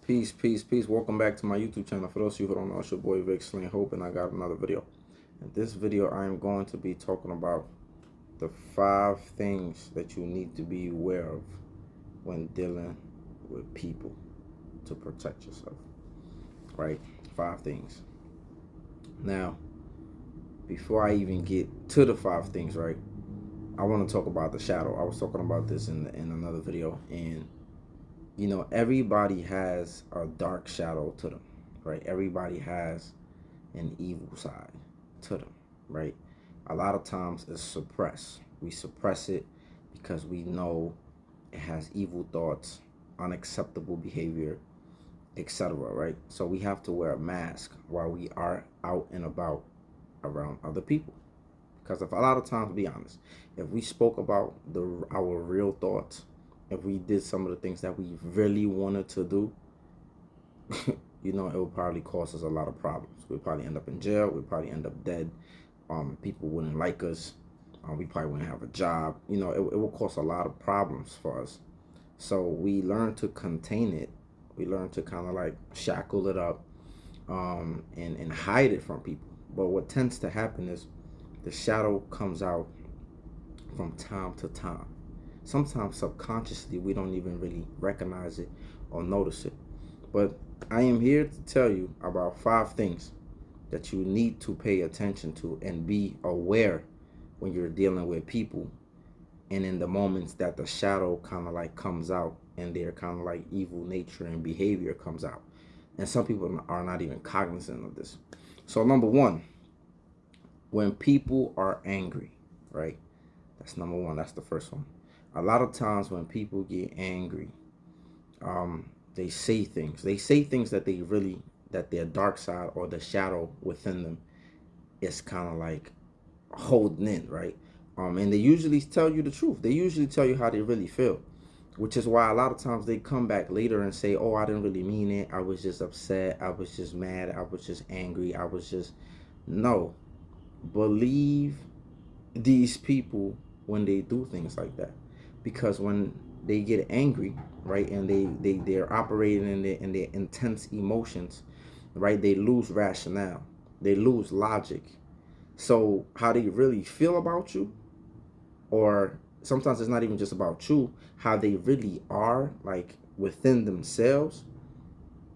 Peace, peace, peace. Welcome back to my YouTube channel. For those of you who don't know, it's your boy Vic Sling Hope, and I got another video. In this video, I am going to be talking about the 5 things that you need to be aware of when dealing with people to protect yourself. Right? 5 things. Now, before I even get to the 5 things, right, I want to talk about the shadow. I was talking about this in another video, and you know, everybody has a dark shadow to them, right? Everybody has an evil side to them, right? A lot of times it's suppressed. We suppress it because we know it has evil thoughts, unacceptable behavior, etc., right? So we have to wear a mask while we are out and about around other people. Because if a lot of times, be honest, if we spoke about our real thoughts, if we did some of the things that we really wanted to do, you know, it would probably cause us a lot of problems. We'd probably end up in jail. We'd probably end up dead. People wouldn't like us. We probably wouldn't have a job. You know, it will cause a lot of problems for us. So we learn to contain it. We learn to kind of like shackle it up and hide it from people. But what tends to happen is the shadow comes out from time to time. Sometimes subconsciously we don't even really recognize it or notice it. But I am here to tell you about 5 things that you need to pay attention to and be aware when you're dealing with people, and in the moments that the shadow kind of like comes out and their kind of like evil nature and behavior comes out. And some people are not even cognizant of this. So number 1, when people are angry, right? That's number 1. That's the first one. A lot of times when people get angry, they say things. They say things that that their dark side or the shadow within them is kind of like holding in, right? And they usually tell you the truth. They usually tell you how they really feel, which is why a lot of times they come back later and say, oh, I didn't really mean it. I was just upset. I was just mad. I was just angry. I was just... No. Believe these people when they do things like that. Because when they get angry, right, and they're operating in their intense emotions, right, they lose rationale, they lose logic. So how they really feel about you, or sometimes it's not even just about you, how they really are like within themselves,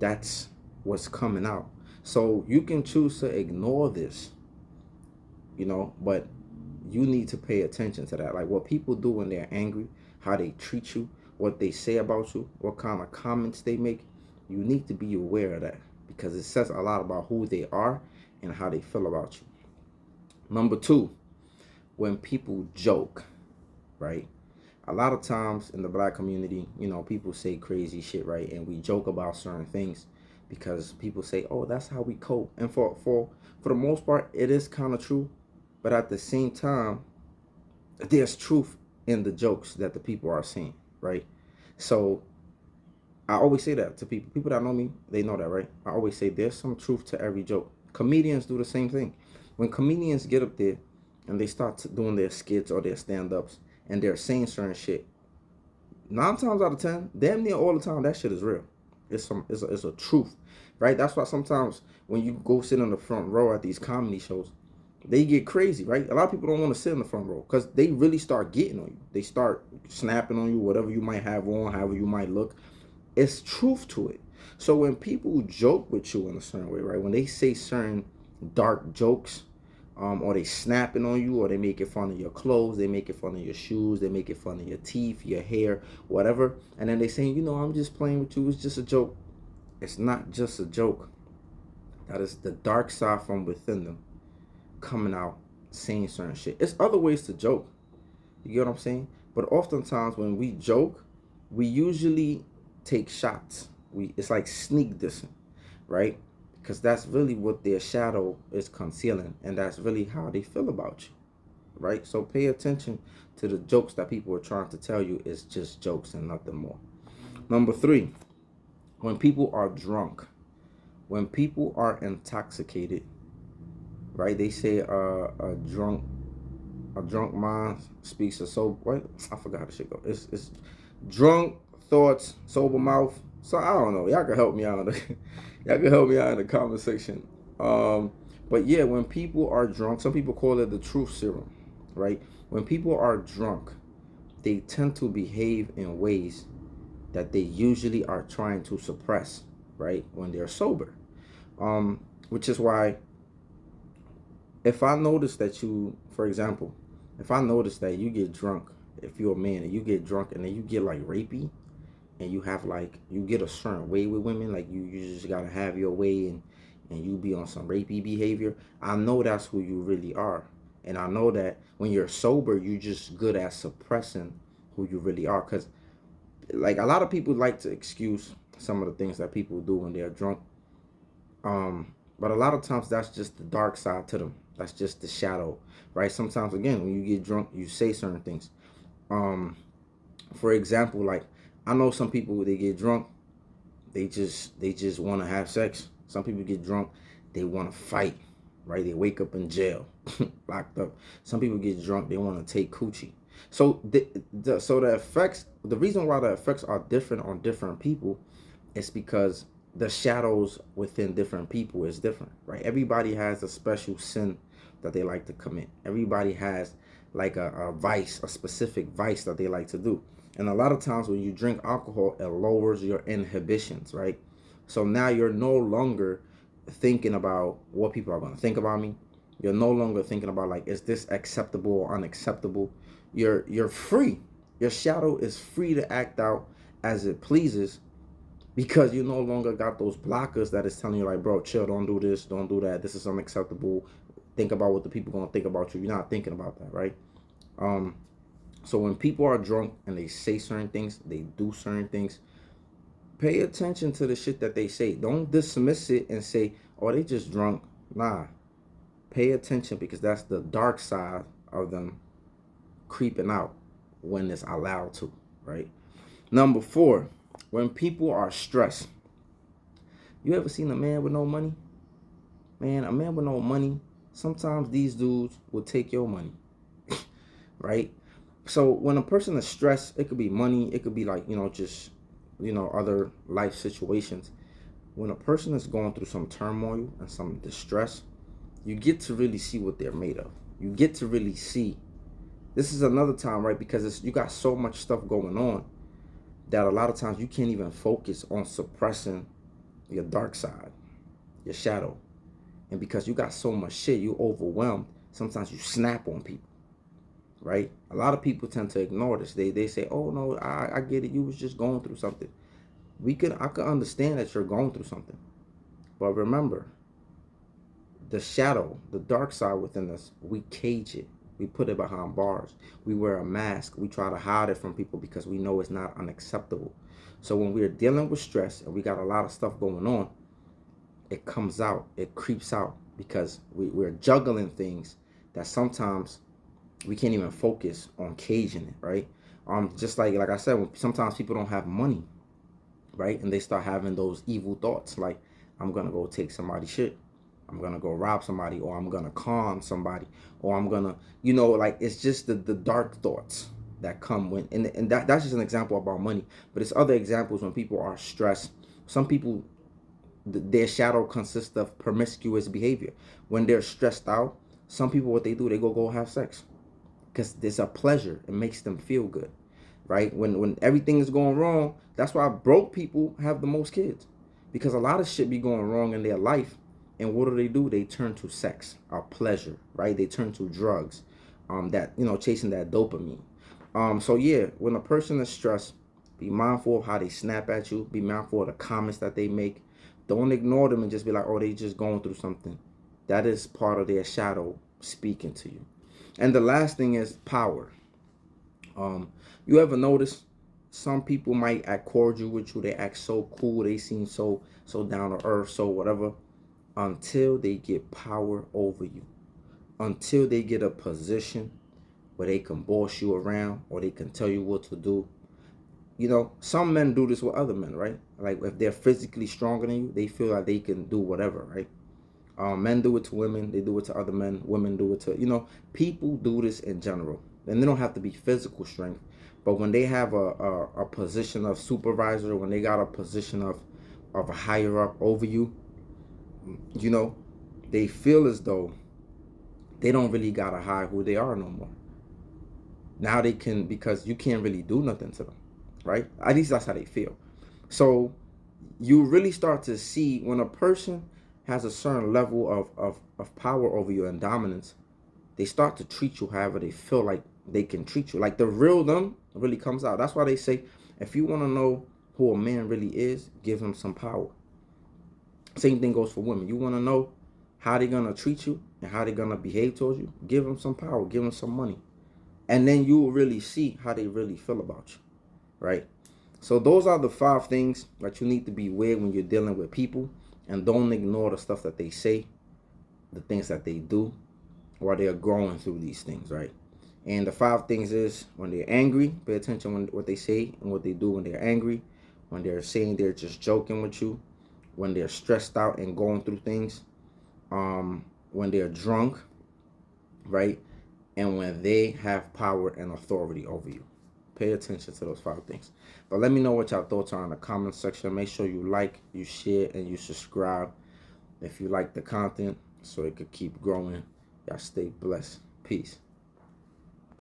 that's what's coming out. So you can choose to ignore this, you know, but you need to pay attention to that. Like what people do when they're angry, how they treat you, what they say about you, what kind of comments they make. You need to be aware of that because it says a lot about who they are and how they feel about you. Number 2, when people joke, right? A lot of times in the Black community, you know, people say crazy shit, right? And we joke about certain things because people say, oh, that's how we cope. And for the most part, it is kind of true. But at the same time, there's truth in the jokes that the people are saying, right? So I always say that to people. People that know me, they know that, right? I always say there's some truth to every joke. Comedians do the same thing. When comedians get up there and they start doing their skits or their stand-ups and they're saying certain shit, 9 times out of 10, damn near all the time, that shit is real. It's a truth, right? That's why sometimes when you go sit on the front row at these comedy shows, they get crazy, right? A lot of people don't want to sit in the front row because they really start getting on you. They start snapping on you, whatever you might have on, however you might look. It's truth to it. So when people joke with you in a certain way, right? When they say certain dark jokes, or they snapping on you, or they making fun of your clothes, they making fun of your shoes, they making fun of your teeth, your hair, whatever, and then they saying, you know, I'm just playing with you, it's just a joke. It's not just a joke. That is the dark side from within them coming out saying certain shit. It's other ways to joke. You get what I'm saying? But oftentimes when we joke, we usually take shots. It's like sneak dissing, right? Because that's really what their shadow is concealing, and that's really how they feel about you, right? So pay attention to the jokes that people are trying to tell you is just jokes and nothing more. Number 3, when people are drunk, when people are intoxicated, right? They say a drunk mind speaks a sober. What? I forgot how the shit go. It's drunk thoughts, sober mouth. So I don't know. Y'all can help me out. Y'all can help me out in the comment section. But yeah, when people are drunk, some people call it the truth serum, right? When people are drunk, they tend to behave in ways that they usually are trying to suppress, right? When they're sober. Which is why if I notice that you, for example, if I notice that you get drunk, if you're a man and you get drunk and then you get like rapey, and you have like you get a certain way with women, like you just gotta have your way, and you be on some rapey behavior, I know that's who you really are. And I know that when you're sober, you're just good at suppressing who you really are. Because like a lot of people like to excuse some of the things that people do when they're drunk. But a lot of times that's just the dark side to them. That's just the shadow, right? Sometimes again, when you get drunk, you say certain things. Um, for example, like I know some people they get drunk, they just want to have sex. Some people get drunk, they want to fight, right? They wake up in jail, locked up. Some people get drunk, they want to take coochie. So the effects, the reason why the effects are different on different people is because the shadows within different people is different, right? Everybody has a special sin that they like to commit. Everybody has like a vice, a specific vice that they like to do. And a lot of times when you drink alcohol, it lowers your inhibitions, right? So now you're no longer thinking about what people are going to think about me. You're no longer thinking about like, is this acceptable or unacceptable? You're free. Your shadow is free to act out as it pleases because you no longer got those blockers that is telling you like, bro, chill, don't do this, don't do that, this is unacceptable, think about what the people gonna think about you. You're not thinking about that, right? So when people are drunk and they say certain things, they do certain things, pay attention to the shit that they say. Don't dismiss it and say, oh, they just drunk. Nah, pay attention because that's the dark side of them creeping out when it's allowed to, right? Number 4, when people are stressed. You ever seen a man with no money? Man, a man with no money, sometimes these dudes will take your money, right? So when a person is stressed, it could be money, it could be like, just, other life situations. When a person is going through some turmoil and some distress, you get to really see what they're made of. You get to really see. This is another time, right? Because you got so much stuff going on that a lot of times you can't even focus on suppressing your dark side, your shadow. And because you got so much shit, you overwhelmed. Sometimes you snap on people, right? A lot of people tend to ignore this. They say, oh no, I get it. You was just going through something. I could understand that you're going through something. But remember, the shadow, the dark side within us, we cage it. We put it behind bars. We wear a mask. We try to hide it from people because we know it's not unacceptable. So when we're dealing with stress and we got a lot of stuff going on, it comes out, it creeps out because we're juggling things that sometimes we can't even focus on caging it, right? Just like I said, sometimes people don't have money, right? And they start having those evil thoughts like, I'm gonna go take somebody's shit, I'm gonna go rob somebody, or I'm gonna con somebody, or I'm gonna, like it's just the dark thoughts that come when, and that's just an example about money. But it's other examples when people are stressed. Some people, their shadow consists of promiscuous behavior. When they're stressed out, some people, what they do, they go have sex because there's a pleasure. It makes them feel good, right? When everything is going wrong, that's why broke people have the most kids, because a lot of shit be going wrong in their life. And what do? They turn to sex or pleasure, right? They turn to drugs, that, chasing that dopamine. So yeah, when a person is stressed, be mindful of how they snap at you. Be mindful of the comments that they make. Don't ignore them and just be like, oh, they just going through something. That is part of their shadow speaking to you. And the last thing is power. You ever notice some people might act cordial with you? They act so cool. They seem so down to earth, so whatever, until they get power over you. Until they get a position where they can boss you around or they can tell you what to do. Some men do this with other men, right? Like if they're physically stronger than you, they feel like they can do whatever, right? Men do it to women, they do it to other men, women do it to, people do this in general. And they don't have to be physical strength, But when they have a position of supervisor, when they got a position of a higher up over you, you know, they feel as though they don't really gotta hide who they are no more. Now they can, because you can't really do nothing to them, right? At least that's how they feel. So you really start to see when a person has a certain level of power over you and dominance, they start to treat you however they feel like they can treat you. Like the real them really comes out. That's why they say, if you want to know who a man really is, give him some power. Same thing goes for women. You want to know how they're going to treat you and how they're going to behave towards you, give them some power, give them some money. And then you will really see how they really feel about you, right? So those are the 5 things that you need to be aware when you're dealing with people. And don't ignore the stuff that they say, the things that they do, while they're growing through these things, right? And the 5 things is, when they're angry, pay attention when what they say and what they do when they're angry. When they're saying they're just joking with you. When they're stressed out and going through things. When they're drunk, right? And when they have power and authority over you. Pay attention to those 5 things. But let me know what y'all thoughts are in the comment section. Make sure you like, you share, and you subscribe if you like the content, so it could keep growing. Y'all stay blessed. Peace.